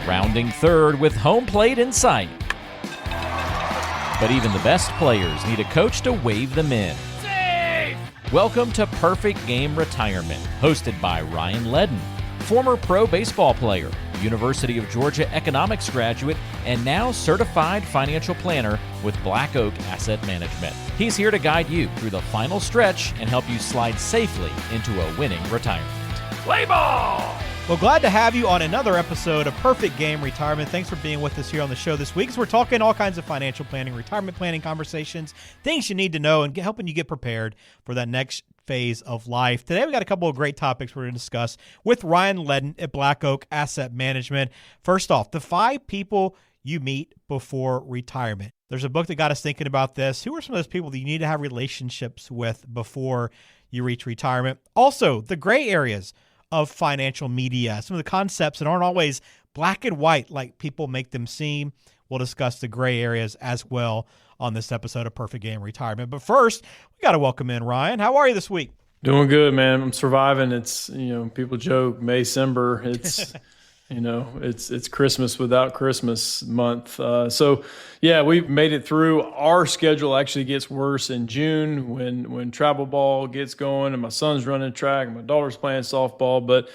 rounding third with home plate in sight. But even the best players need a coach to wave them in. Safe! Welcome to Perfect Game Retirement, hosted by Ryan Ledden, former pro baseball player, University of Georgia economics graduate, and now certified financial planner with Black Oak Asset Management. He's here to guide you through the final stretch and help you slide safely into a winning retirement. Play ball! Well, glad to have you on another episode of Perfect Game Retirement. Thanks for being with us here on the show this week. So we're talking all kinds of financial planning, retirement planning conversations, things you need to know, and helping you get prepared for that next phase of life. Today, we got a couple of great topics we're going to discuss with Ryan Ledden at Black Oak Asset Management. First off, the 5 people you meet before retirement. There's a book that got us thinking about this. Who are some of those people that you need to have relationships with before you reach retirement? Also, the gray areas of financial media, some of the concepts that aren't always black and white like people make them seem. We'll discuss the gray areas as well on this episode of Perfect Game Retirement. But first, we got to welcome in Ryan. How are you this week? Doing good, man. I'm surviving. It's, people joke May-cember. It's, it's Christmas without Christmas month. So yeah, we've made it through. Our schedule actually gets worse in June when travel ball gets going and my son's running track and my daughter's playing softball. But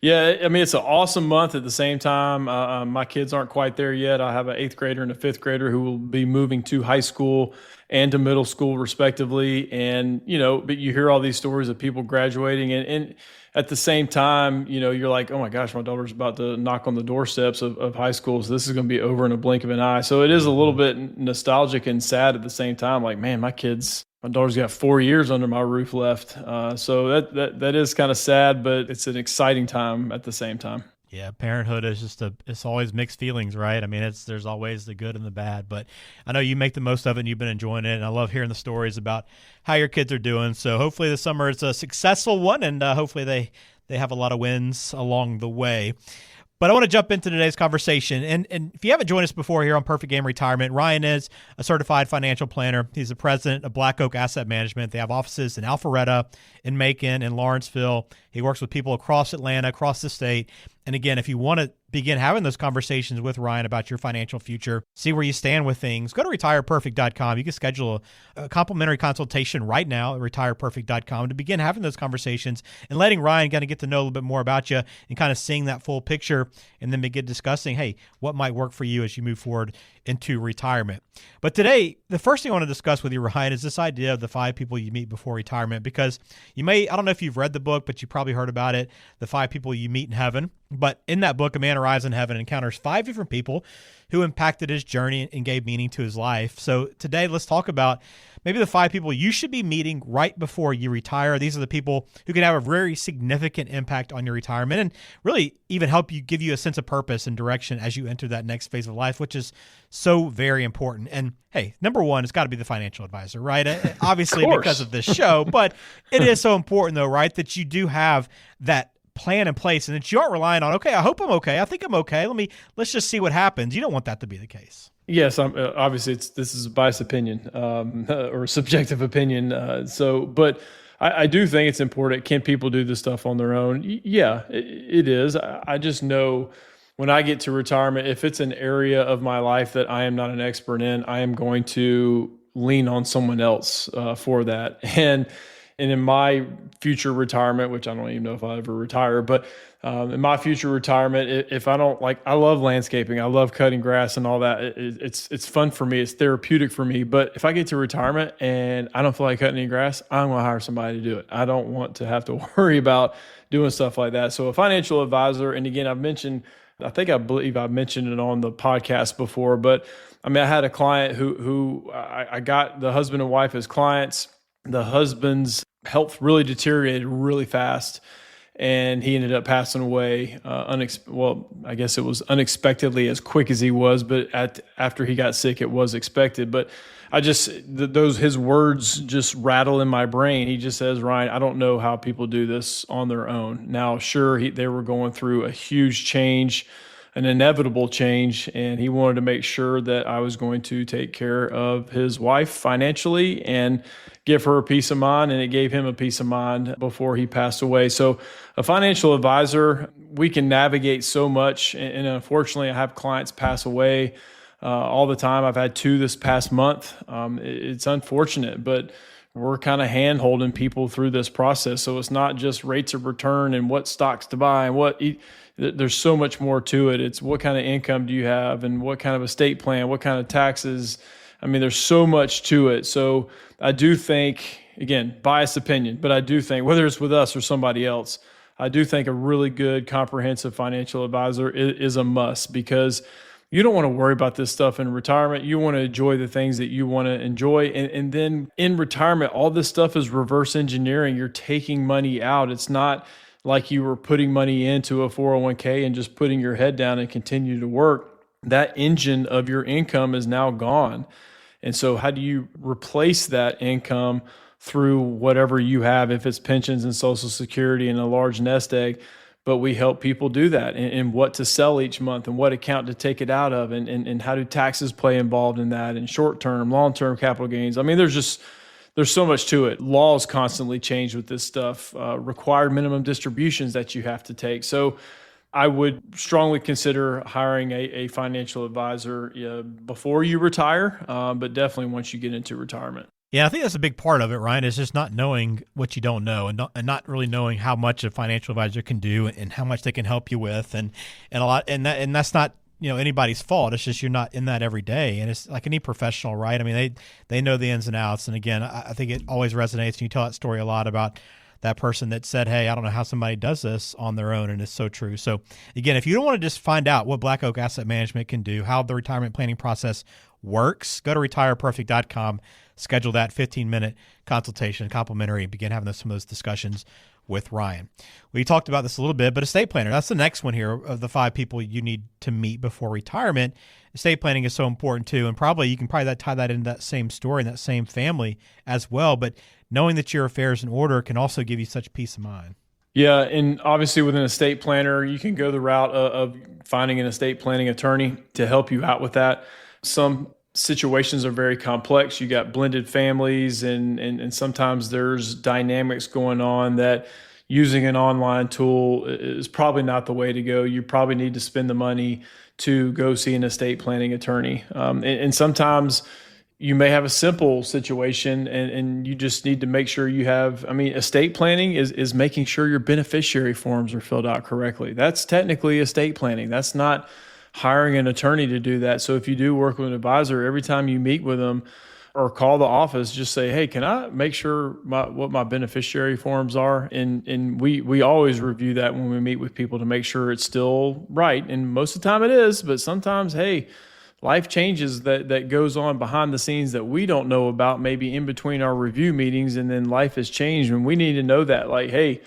yeah, I mean, it's an awesome month at the same time. My kids aren't quite there yet. I have an 8th grader and a 5th grader who will be moving to high school and to middle school respectively. And, but you hear all these stories of people graduating and at the same time, you're like, oh my gosh, my daughter's about to knock on the doorsteps of high school. So this is going to be over in a blink of an eye. So it is a little bit nostalgic and sad at the same time. Like, man, my daughter's got 4 years under my roof left. So that is kind of sad, but it's an exciting time at the same time. Yeah, parenthood is it's always mixed feelings, right? I mean, there's always the good and the bad, but I know you make the most of it and you've been enjoying it. And I love hearing the stories about how your kids are doing. So hopefully this summer it's a successful one and hopefully they have a lot of wins along the way. But I want to jump into today's conversation. And if you haven't joined us before here on Perfect Game Retirement, Ryan is a certified financial planner. He's the president of Black Oak Asset Management. They have offices in Alpharetta, in Macon, in Lawrenceville. He works with people across Atlanta, across the state. And again, if you want to begin having those conversations with Ryan about your financial future, see where you stand with things, go to retireperfect.com. You can schedule a complimentary consultation right now at retireperfect.com to begin having those conversations and letting Ryan kind of get to know a little bit more about you and kind of seeing that full picture and then begin discussing, hey, what might work for you as you move forward into retirement. But today, the first thing I want to discuss with you, Ryan, is this idea of the 5 people you meet before retirement, because I don't know if you've read the book, but you probably heard about it, The 5 People You Meet in Heaven. But in that book, a man arrives in heaven and encounters 5 different people who impacted his journey and gave meaning to his life. So today, let's talk about maybe the 5 people you should be meeting right before you retire. These are the people who can have a very significant impact on your retirement and really even help you, give you a sense of purpose and direction as you enter that next phase of life, which is so very important. And hey, number one, it's got to be the financial advisor, right? Obviously because of this show, but it is so important though, right? That you do have that plan in place and that you aren't relying on, okay, I hope I'm okay. I think I'm okay. Let's just see what happens. You don't want that to be the case. Yes, obviously this is a biased opinion or a subjective opinion. But I do think it's important. Can people do this stuff on their own? Yeah, it is. I just know when I get to retirement, if it's an area of my life that I am not an expert in, I am going to lean on someone else for that. And in my future retirement, which I don't even know if I'll ever retire, but in my future retirement, if I don't I love landscaping, I love cutting grass and all that. It's fun for me. It's therapeutic for me. But if I get to retirement and I don't feel like cutting any grass, I'm going to hire somebody to do it. I don't want to have to worry about doing stuff like that. So a financial advisor, and again, I believe I've mentioned it on the podcast before, but I had a client who I got the husband and wife as clients. The husband's health really deteriorated really fast, and he ended up passing away. I guess it was unexpectedly as quick as he was, but after he got sick, it was expected. But his words just rattle in my brain. He just says, Ryan, I don't know how people do this on their own. Now, sure, they were going through a huge change, an inevitable change, and he wanted to make sure that I was going to take care of his wife financially and give her a peace of mind, and it gave him a peace of mind before he passed away. So a financial advisor, we can navigate so much. And unfortunately, I have clients pass away all the time. I've had 2 this past month. It's unfortunate, but we're kind of hand holding people through this process. So it's not just rates of return and what stocks to buy and there's so much more to it. It's what kind of income do you have and what kind of estate plan, what kind of taxes. I mean, there's so much to it. So I do think, again, biased opinion, but I do think, whether it's with us or somebody else, I do think a really good comprehensive financial advisor is a must, because you don't want to worry about this stuff in retirement. You want to enjoy the things that you want to enjoy. And then in retirement, all this stuff is reverse engineering. You're taking money out. It's not like you were putting money into a 401k and just putting your head down and continue to work. That engine of your income is now gone. And so how do you replace that income through whatever you have, if it's pensions and Social Security and a large nest egg? But we help people do that, and what to sell each month and what account to take it out of, and how do taxes play involved in that, and short-term, long-term capital gains. I mean, there's so much to it. Laws constantly change with this stuff, required minimum distributions that you have to take. So I would strongly consider hiring a financial advisor before you retire, but definitely once you get into retirement. Yeah, I think that's a big part of it, Ryan, is just not knowing what you don't know, and not really knowing how much a financial advisor can do and how much they can help you with, and a lot, and that's not anybody's fault. It's just you're not in that every day, and it's like any professional, right? I mean, they know the ins and outs, and again, I think it always resonates. And you tell that story a lot about that person that said, "Hey, I don't know how somebody does this on their own," and it's so true. So again, if you don't want to just find out what Black Oak Asset Management can do, how the retirement planning process works, go to retireperfect.com. Schedule that 15-minute consultation, complimentary, and begin having some of those discussions with Ryan. We talked about this a little bit, but estate planner, that's the next one here of the 5 people you need to meet before retirement. Estate planning is so important too, and probably you can tie that into that same story and that same family as well, but knowing that your affairs in order can also give you such peace of mind. Yeah, and obviously with an estate planner, you can go the route of finding an estate planning attorney to help you out with that. Some situations are very complex. You got blended families, and sometimes there's dynamics going on that using an online tool is probably not the way to go. You probably need to spend the money to go see an estate planning attorney. And sometimes you may have a simple situation and you just need to make sure you have, estate planning is making sure your beneficiary forms are filled out correctly. That's technically estate planning. That's not hiring an attorney to do that. So if you do work with an advisor, every time you meet with them or call the office, just say, "Hey, can I make sure what my beneficiary forms are?" And we always review that when we meet with people to make sure it's still right. And most of the time it is, but sometimes, hey, life changes that goes on behind the scenes that we don't know about, maybe in between our review meetings, and then life has changed, and we need to know that, like, hey,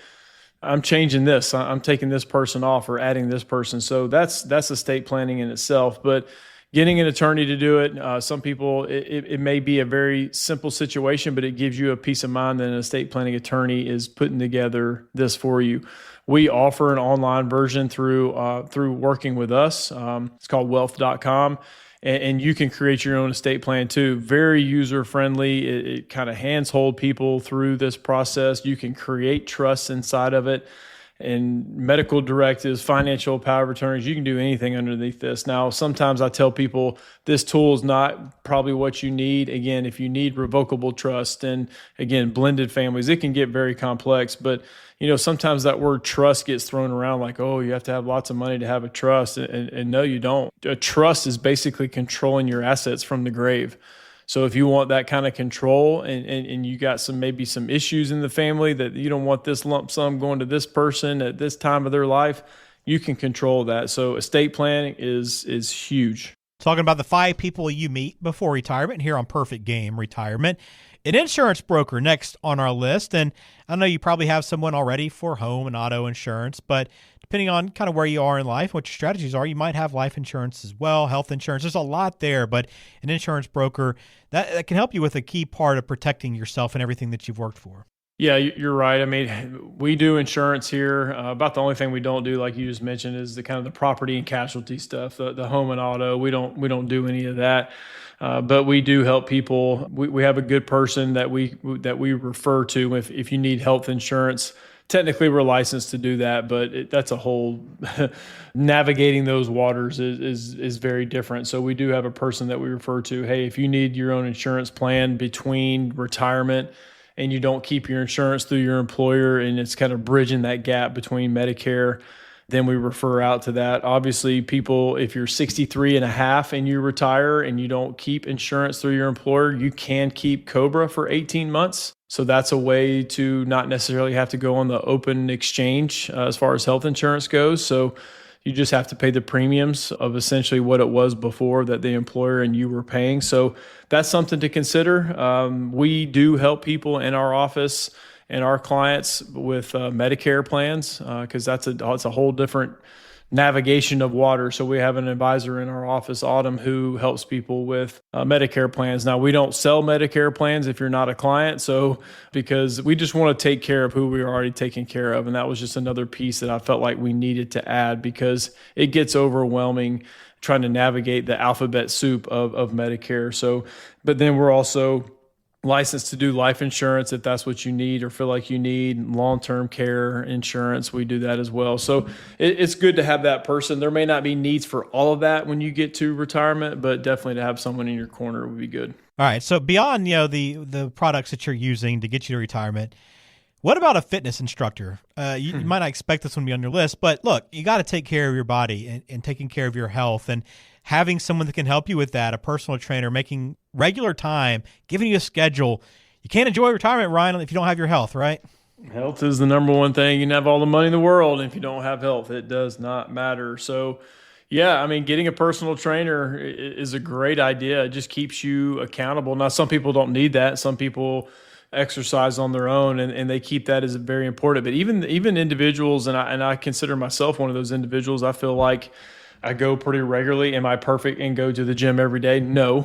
I'm changing this, I'm taking this person off or adding this person. So that's estate planning in itself. But getting an attorney to do it, some people, it may be a very simple situation, but it gives you a peace of mind that an estate planning attorney is putting together this for you. We offer an online version through working with us. It's called wealth.com. And you can create your own estate plan too. Very user-friendly. It kind of hands-hold people through this process. You can create trusts inside of it, and medical directives, financial power of attorneys. You can do anything underneath this. Now, sometimes I tell people this tool is not probably what you need. Again, if you need revocable trust and, again, blended families, it can get very complex. But sometimes that word trust gets thrown around like, oh, you have to have lots of money to have a trust. And no, you don't. A trust is basically controlling your assets from the grave. So if you want that kind of control and you got maybe some issues in the family that you don't want this lump sum going to this person at this time of their life, you can control that. So estate planning is huge. Talking about the 5 people you meet before retirement here on Perfect Game Retirement. An insurance broker next on our list, and I know you probably have someone already for home and auto insurance, but depending on kind of where you are in life, what your strategies are, you might have life insurance as well, health insurance. There's a lot there, but an insurance broker, that can help you with a key part of protecting yourself and everything that you've worked for. Yeah, you're right. I mean, we do insurance here. About the only thing we don't do, like you just mentioned, is the kind of the property and casualty stuff, the home and auto. We don't do any of that. But we do help people. We have a good person that we refer to if you need health insurance. Technically, we're licensed to do that, but that's a whole navigating those waters is very different. So we do have a person that we refer to. Hey, if you need your own insurance plan between retirement and you don't keep your insurance through your employer, and it's kind of bridging that gap between Medicare, then we refer out to that. Obviously, people, if you're 63 and a half and you retire and you don't keep insurance through your employer, you can keep COBRA for 18 months. So that's a way to not necessarily have to go on the open exchange as far as health insurance goes. So you just have to pay the premiums of essentially what it was before that the employer and you were paying. So that's something to consider. We do help people in our office and our clients with Medicare plans because it's a whole different navigation of water. So we have an advisor in our office, Autumn, who helps people with Medicare plans. Now, we don't sell Medicare plans if you're not a client. So because we just want to take care of who we are already taking care of. And that was just another piece that I felt like we needed to add because it gets overwhelming trying to navigate the alphabet soup of Medicare. So, but then we're also licensed to do life insurance if that's what you need or feel like you need, long-term care insurance. We do that as well. So it's good to have that person. There may not be needs for all of that when you get to retirement, but definitely to have someone in your corner would be good. All right. So beyond, the products that you're using to get you to retirement, what about a fitness instructor? You might not expect this one to be on your list, but look, you got to take care of your body and taking care of your health, and having someone that can help you with that, a personal trainer, making regular time, giving you a schedule. You can't enjoy retirement, Ryan, if you don't have your health, right? Health is the number one thing. You can have all the money in the world. If you don't have health, it does not matter. So, yeah, I mean, getting a personal trainer is a great idea. It just keeps you accountable. Now, some people don't need that. Some people exercise on their own and they keep that as very important. But even individuals, and I consider myself one of those individuals, I feel like I go pretty regularly. Am I perfect and go to the gym every day? No,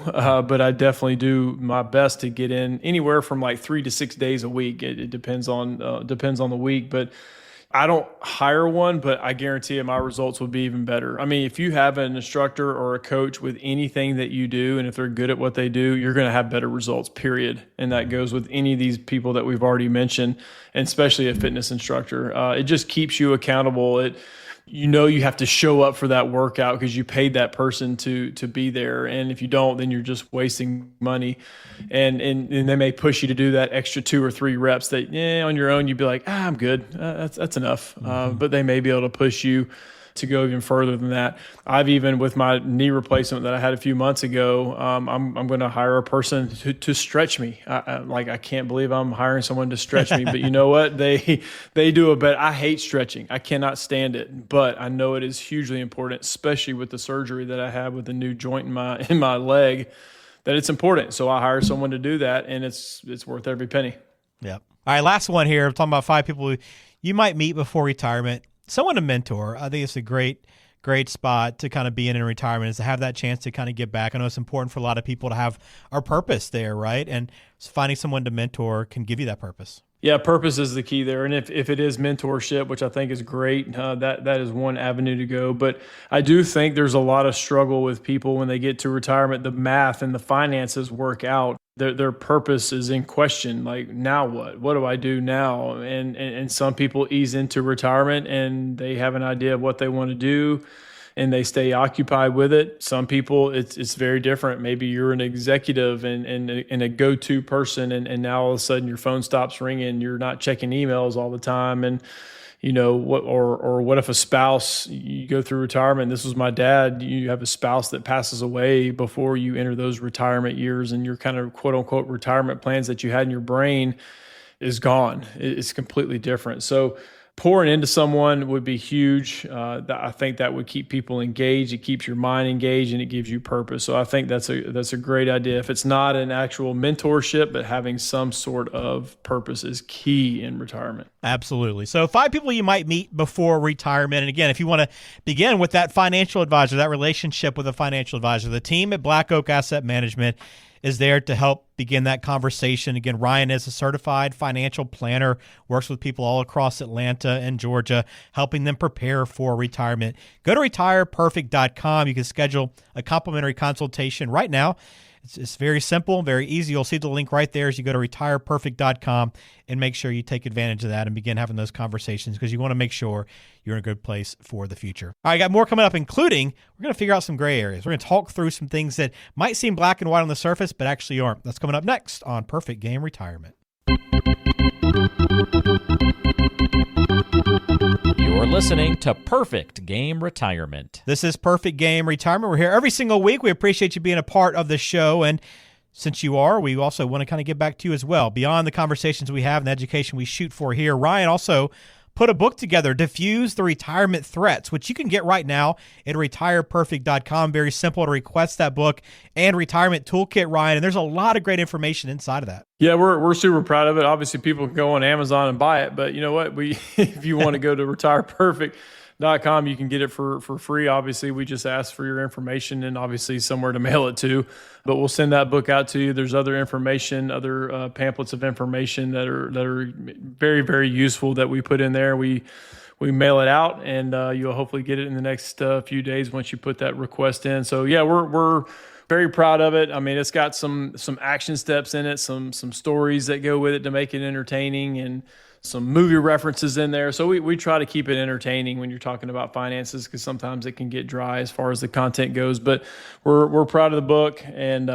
but I definitely do my best to get in anywhere from like 3 to 6 days a week. It depends on the week, but I don't hire one, but I guarantee you my results would be even better. I mean, if you have an instructor or a coach with anything that you do, and if they're good at what they do, you're going to have better results, period. And that goes with any of these people that we've already mentioned, and especially a fitness instructor. It just keeps you accountable. You have to show up for that workout because you paid that person to be there. And if you don't, then you're just wasting money. And they may push you to do that extra 2 or 3 reps that on your own, you'd be like, I'm good. That's enough. But they may be able to push you to go even further than that. I've even with my knee replacement that I had a few months ago, I'm going to hire a person to stretch me. I can't believe I'm hiring someone to stretch me, but you know what? They do it. But I hate stretching. I cannot stand it, but I know it is hugely important, especially with the surgery that I had with the new joint in my leg, that it's important. So I hire someone to do that, and it's worth every penny. Yeah. All right. Last one here. I'm talking about 5 people you might meet before retirement. Someone to mentor. I think it's a great spot to kind of be in retirement, is to have that chance to kind of give back. I know it's important for a lot of people to have our purpose there, right? And finding someone to mentor can give you that purpose. Yeah, purpose is the key there. And if it is mentorship, which I think is great, that is one avenue to go. But I do think there's a lot of struggle with people when they get to retirement. The math and the finances work out. Their purpose is in question. Like, now what? What do I do now? And some people ease into retirement and they have an idea of what they want to do, and they stay occupied with it. Some people, it's very different. Maybe you're an executive and a go-to person, and now all of a sudden your phone stops ringing. You're not checking emails all the time, and what if a spouse, you go through retirement? This was my dad. You have a spouse that passes away before you enter those retirement years, and your kind of quote unquote retirement plans that you had in your brain is gone. It's completely different. So pouring into someone would be huge. I think that would keep people engaged. It keeps your mind engaged, and it gives you purpose. So I think that's a great idea. If it's not an actual mentorship, but having some sort of purpose is key in retirement. Absolutely. So 5 people you might meet before retirement. And again, if you want to begin with that financial advisor, that relationship with a financial advisor, the team at Black Oak Asset Management is there to help begin that conversation. Again, Ryan is a certified financial planner, works with people all across Atlanta and Georgia, helping them prepare for retirement. Go to retireperfect.com. You can schedule a complimentary consultation right now. It's very simple, very easy. You'll see the link right there as you go to retireperfect.com, and make sure you take advantage of that and begin having those conversations, because you want to make sure you're in a good place for the future. All right, got more coming up, including we're going to figure out some gray areas. We're going to talk through some things that might seem black and white on the surface, but actually aren't. That's coming up next on Perfect Game Retirement. You're listening to Perfect Game Retirement. This is Perfect Game Retirement. We're here every single week. We appreciate you being a part of the show. And since you are, we also want to kind of give back to you as well. Beyond the conversations we have and the education we shoot for here, Ryan also put a book together, Diffuse the Retirement Threats, which you can get right now at retireperfect.com. Very simple to request that book and Retirement Toolkit, Ryan. And there's a lot of great information inside of that. Yeah, we're super proud of it. Obviously, people can go on Amazon and buy it, but you know what? If you want to go to retireperfect.com, you can get it for free. Obviously, we just ask for your information and obviously somewhere to mail it to, but we'll send that book out to you. There's other information, other pamphlets of information that are very, very useful that we put in there. We mail it out, and you'll hopefully get it in the next few days once you put that request in. So yeah, we're very proud of it. I mean, it's got some action steps in it, some stories that go with it to make it entertaining, and some movie references in there. So we try to keep it entertaining when you're talking about finances, because sometimes it can get dry as far as the content goes. But we're proud of the book, and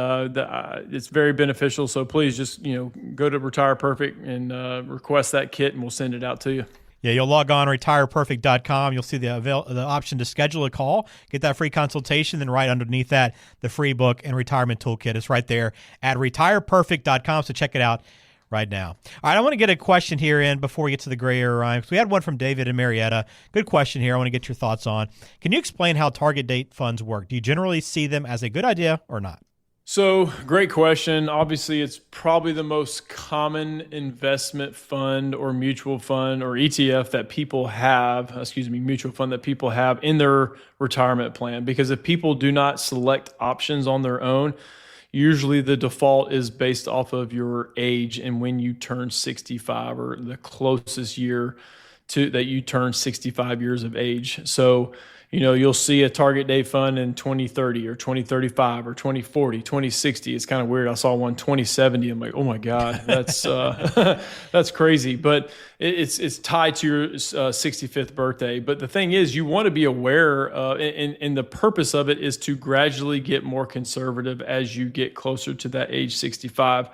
it's very beneficial. So please just go to Retire Perfect and request that kit, and we'll send it out to you. Yeah, you'll log on retireperfect.com. You'll see the option to schedule a call, get that free consultation, then right underneath that, the free book and retirement toolkit. It's right there at retireperfect.com, so check it out right now. All right, I want to get a question here in before we get to the gray area, Ryan. We had one from David and Marietta. Good question here I want to get your thoughts on. Can you explain how target date funds work? Do you generally see them as a good idea or not? So, great question. Obviously, it's probably the most common investment fund or mutual fund or ETF that people have, mutual fund that people have in their retirement plan. Because if people do not select options on their own, usually the default is based off of your age and when you turn 65, or the closest year to that you turn 65 years of age. So, you'll see a target date fund in 2030 or 2035 or 2040, 2060. It's kind of weird. I saw one 2070. I'm like, oh my God, that's that's crazy. But it's tied to your 65th birthday. But the thing is, you want to be aware, and the purpose of it is to gradually get more conservative as you get closer to that age 65.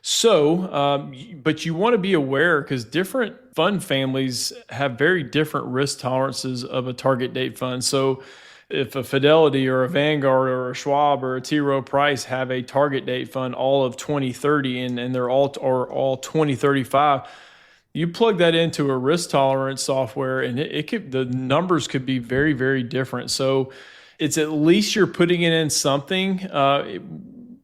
So, but you want to be aware, because different fund families have very different risk tolerances of a target date fund. So if a Fidelity or a Vanguard or a Schwab or a T. Rowe Price have a target date fund all of 2030 and they're all 2035, you plug that into a risk tolerance software, and the numbers could be very, very different. So it's at least you're putting it in something,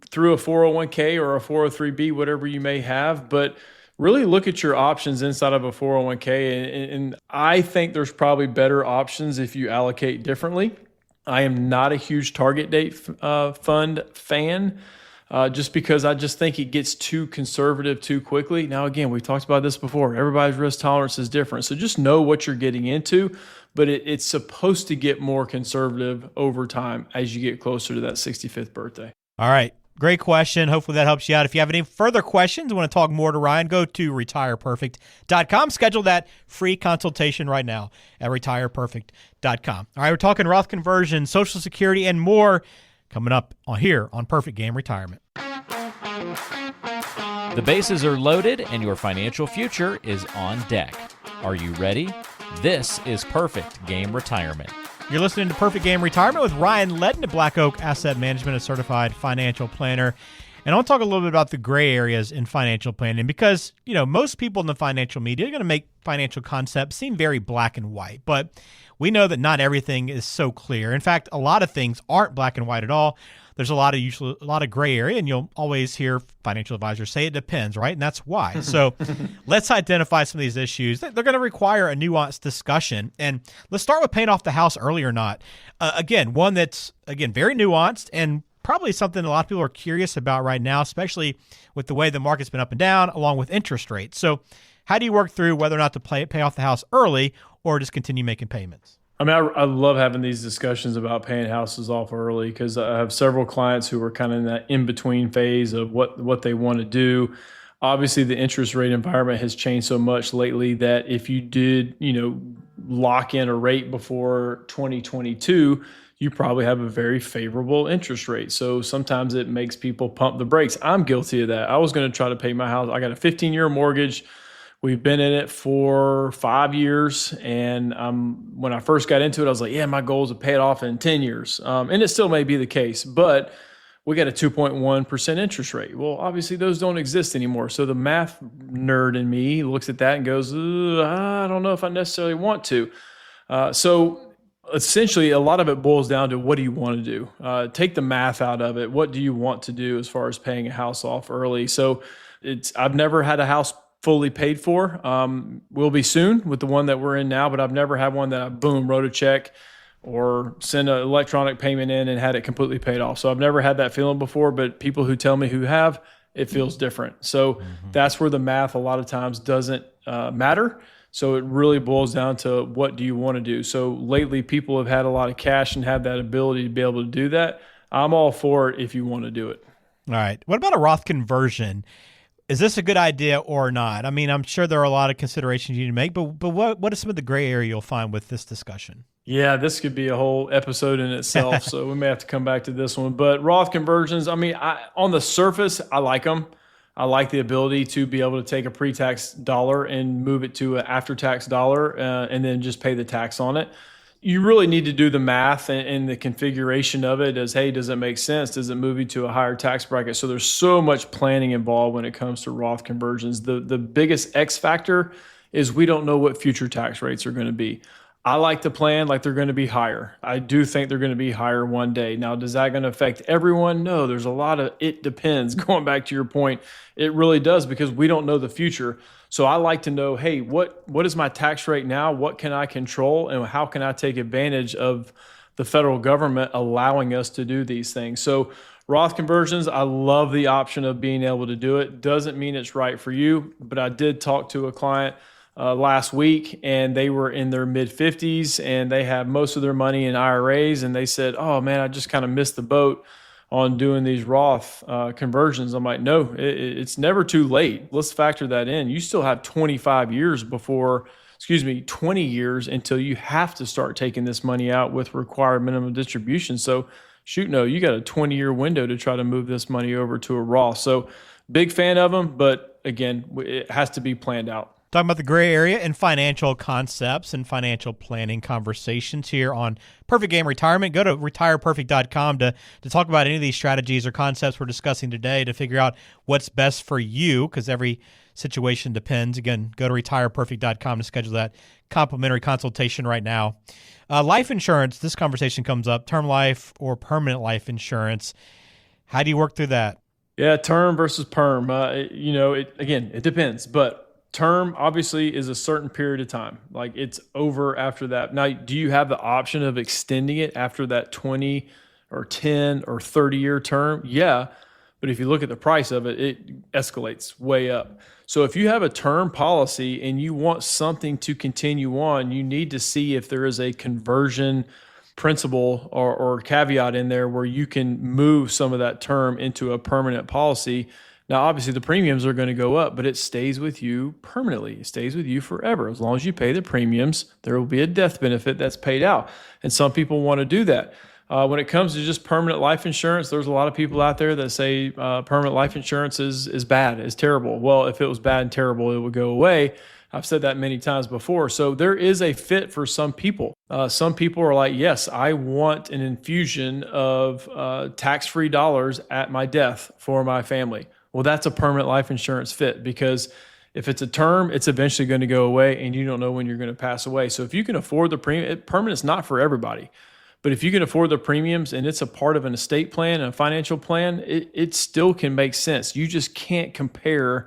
through a 401k or a 403b, whatever you may have, but really look at your options inside of a 401k. And I think there's probably better options if you allocate differently. I am not a huge target date fund fan, just because I just think it gets too conservative too quickly. Now, again, we've talked about this before. Everybody's risk tolerance is different. So just know what you're getting into, but it's supposed to get more conservative over time as you get closer to that 65th birthday. All right. Great question. Hopefully that helps you out. If you have any further questions, want to talk more to Ryan, go to retireperfect.com. Schedule that free consultation right now at retireperfect.com. All right, we're talking Roth conversion, Social Security, and more coming up here on Perfect Game Retirement. The bases are loaded and your financial future is on deck. Are you ready? This is Perfect Game Retirement. You're listening to Perfect Game Retirement with Ryan Ledden at Black Oak Asset Management, a certified financial planner. And I want to talk a little bit about the gray areas in financial planning, because, most people in the financial media are going to make financial concepts seem very black and white. But we know that not everything is so clear. In fact, a lot of things aren't black and white at all. There's a lot of gray area, and you'll always hear financial advisors say it depends, right? And that's why. So let's identify some of these issues. They're going to require a nuanced discussion. And let's start with paying off the house early or not. Again, one that's, very nuanced and probably something a lot of people are curious about right now, especially with the way the market's been up and down, along with interest rates. So how do you work through whether or not to pay off the house early or just continue making payments? I mean, I love having these discussions about paying houses off early because I have several clients who are kind of in that in-between phase of what they want to do. Obviously, the interest rate environment has changed so much lately that if you did, lock in a rate before 2022, you probably have a very favorable interest rate. So sometimes it makes people pump the brakes. I'm guilty of that. I was going to try to pay my house. I got a 15-year mortgage. We've been in it for 5 years. And when I first got into it, I was like, yeah, my goal is to pay it off in 10 years. And it still may be the case, but we got a 2.1% interest rate. Well, obviously those don't exist anymore. So the math nerd in me looks at that and goes, I don't know if I necessarily want to. So essentially a lot of it boils down to what do you want to do? Take the math out of it. What do you want to do as far as paying a house off early? So I've never had a house fully paid for. Will be soon with the one that we're in now, but I've never had one that I wrote a check or send an electronic payment in and had it completely paid off. So I've never had that feeling before, but people who tell me who have, it feels different. So that's where the math a lot of times doesn't matter. So it really boils down to what do you want to do? So lately people have had a lot of cash and have that ability to be able to do that. I'm all for it if you want to do it. All right. What about a Roth conversion? Is this a good idea or not? I mean, I'm sure there are a lot of considerations you need to make, but what is some of the gray area you'll find with this discussion? Yeah, this could be a whole episode in itself, so we may have to come back to this one. But Roth conversions, I mean, on the surface, I like them. I like the ability to be able to take a pre-tax dollar and move it to an after-tax dollar and then just pay the tax on it. You really need to do the math and the configuration of it as, hey, does it make sense? Does it move you to a higher tax bracket? So there's so much planning involved when it comes to Roth conversions. The biggest X factor is we don't know what future tax rates are going to be. I like to plan like they're going to be higher. I do think they're going to be higher one day. Now, does that going to affect everyone? No, there's a lot of it depends. Going back to your point, it really does because we don't know the future. So I like to know, hey, what is my tax rate now? What can I control? And how can I take advantage of the federal government allowing us to do these things? So Roth conversions, I love the option of being able to do it. Doesn't mean it's right for you, but I did talk to a client last week and they were in their mid 50s and they have most of their money in IRAs. And they said, oh man, I just kind of missed the boat on doing these Roth conversions. I'm like, no, it's never too late. Let's factor that in. You still have 20 years until you have to start taking this money out with required minimum distribution. So shoot, no, you got a 20-year window to try to move this money over to a Roth. So big fan of them, but again, it has to be planned out. Talking about the gray area and financial concepts and financial planning conversations here on Perfect Game Retirement. Go to retireperfect.com to talk about any of these strategies or concepts we're discussing today to figure out what's best for you because every situation depends. Again, go to retireperfect.com to schedule that complimentary consultation right now. Life insurance, this conversation comes up, term life or permanent life insurance. How do you work through that? Yeah, term versus perm. It depends, but term obviously is a certain period of time. Like it's over after that. Now, do you have the option of extending it after that 20 or 10 or 30-year term? Yeah. But if you look at the price of it, it escalates way up. So if you have a term policy and you want something to continue on, you need to see if there is a conversion principle or caveat in there where you can move some of that term into a permanent policy. Now, obviously, the premiums are going to go up, but it stays with you permanently. It stays with you forever. As long as you pay the premiums, there will be a death benefit that's paid out. And some people want to do that. When it comes to just permanent life insurance, there's a lot of people out there that say permanent life insurance is bad, is terrible. Well, if it was bad and terrible, it would go away. I've said that many times before. So there is a fit for some people. Some people are like, yes, I want an infusion of tax-free dollars at my death for my family. Well, that's a permanent life insurance fit because if it's a term, it's eventually going to go away and you don't know when you're going to pass away. So if you can afford the premium, permanent's not for everybody. But if you can afford the premiums and it's a part of an estate plan and a financial plan, it still can make sense. You just can't compare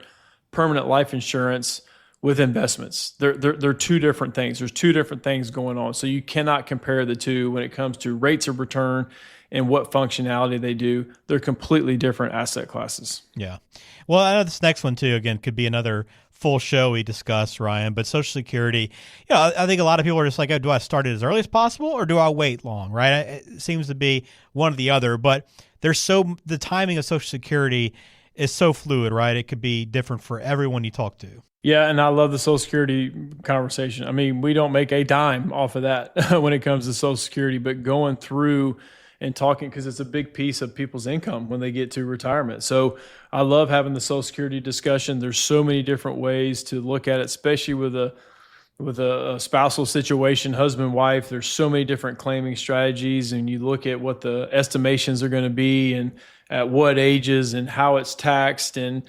permanent life insurance with investments. They're two different things. There's two different things going on. So you cannot compare the two when it comes to rates of return and what functionality they do. They're completely different asset classes. Yeah. Well, I know this next one too, again, could be another full show we discuss, Ryan, but Social Security, I think a lot of people are just like, oh, do I start it as early as possible or do I wait long, right? It seems to be one or the other, but the timing of Social Security is so fluid, right? It could be different for everyone you talk to. Yeah, and I love the Social Security conversation. I mean, we don't make a dime off of that when it comes to Social Security, but going through and talking, because it's a big piece of people's income when they get to retirement. So I love having the Social Security discussion. There's so many different ways to look at it, especially with a spousal situation, husband, wife. There's so many different claiming strategies, and you look at what the estimations are going to be and at what ages and how it's taxed. And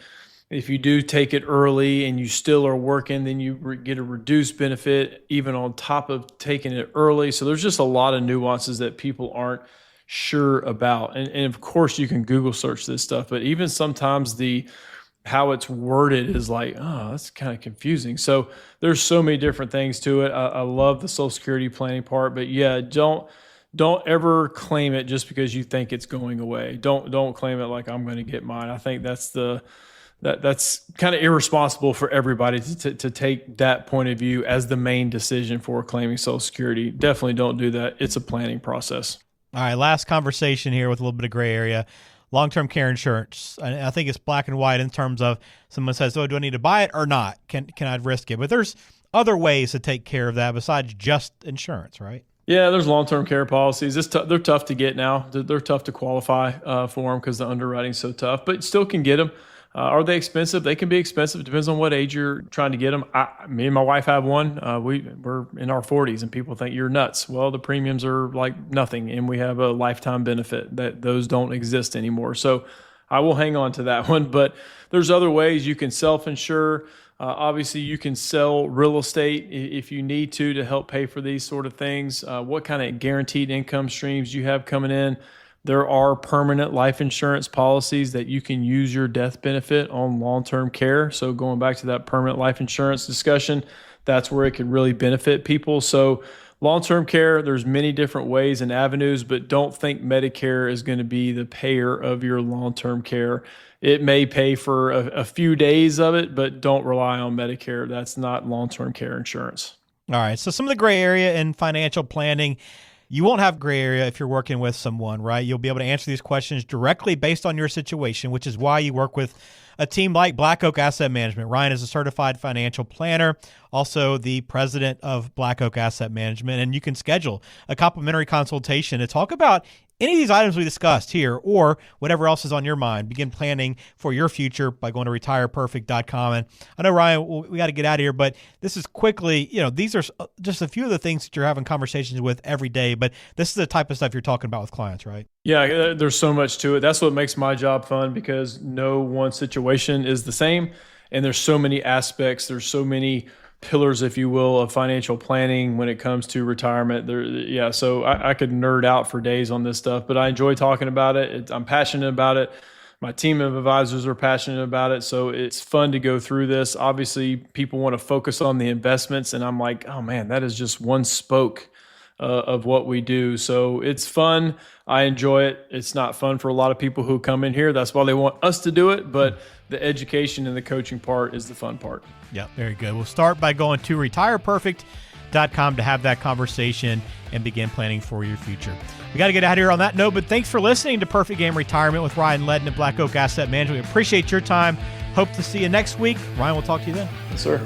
if you do take it early and you still are working, then you get a reduced benefit even on top of taking it early. So there's just a lot of nuances that people aren't sure about. And of course you can Google search this stuff, but even sometimes how it's worded is like, oh, that's kind of confusing. So there's so many different things to it. I love the Social Security planning part, but yeah, don't ever claim it just because you think it's going away. Don't claim it like I'm going to get mine. I think that's kind of irresponsible for everybody to take that point of view as the main decision for claiming Social Security. Definitely don't do that. It's a planning process. All right, last conversation here with a little bit of gray area. Long-term care insurance. I think it's black and white in terms of someone says, oh, do I need to buy it or not? Can I risk it? But there's other ways to take care of that besides just insurance, right? Yeah, there's long-term care policies. They're tough to get now. They're tough to qualify for them because the underwriting's so tough, but still can get them. Are they expensive? They can be expensive. It depends on what age you're trying to get them. Me and my wife have one. We're in our 40s, and people think you're nuts. Well, the premiums are like nothing, and we have a lifetime benefit that those don't exist anymore. So I will hang on to that one. But there's other ways you can self-insure. Obviously, you can sell real estate if you need to help pay for these sort of things. What kind of guaranteed income streams you have coming in. There are permanent life insurance policies that you can use your death benefit on long-term care. So going back to that permanent life insurance discussion, that's where it can really benefit people. So long-term care, there's many different ways and avenues, but don't think Medicare is going to be the payer of your long-term care. It may pay for a few days of it, but don't rely on Medicare. That's not long-term care insurance. All right. So some of the gray area in financial planning. You won't have gray area if you're working with someone, right? You'll be able to answer these questions directly based on your situation, which is why you work with a team like Black Oak Asset Management. Ryan is a certified financial planner, also the president of Black Oak Asset Management, and you can schedule a complimentary consultation to talk about any of these items we discussed here or whatever else is on your mind. Begin planning for your future by going to retireperfect.com. And I know, Ryan, we got to get out of here, but this is quickly, these are just a few of the things that you're having conversations with every day, but this is the type of stuff you're talking about with clients, right? Yeah, there's so much to it. That's what makes my job fun because no one situation is the same. And there's so many aspects. There's so many pillars, if you will, of financial planning when it comes to retirement. So I could nerd out for days on this stuff, but I enjoy talking about it. I'm passionate about it. My team of advisors are passionate about it. So it's fun to go through this. Obviously, people want to focus on the investments, and I'm like, oh man, that is just one spoke of what we do. So it's fun. I enjoy it. It's not fun for a lot of people who come in here. That's why they want us to do it. But the education and the coaching part is the fun part. Yeah, very good. We'll start by going to retireperfect.com to have that conversation and begin planning for your future. We got to get out of here on that note, but thanks for listening to Perfect Game Retirement with Ryan Ledden at Black Oak Asset Management. We appreciate your time. Hope to see you next week. Ryan, we'll talk to you then. Yes, sir.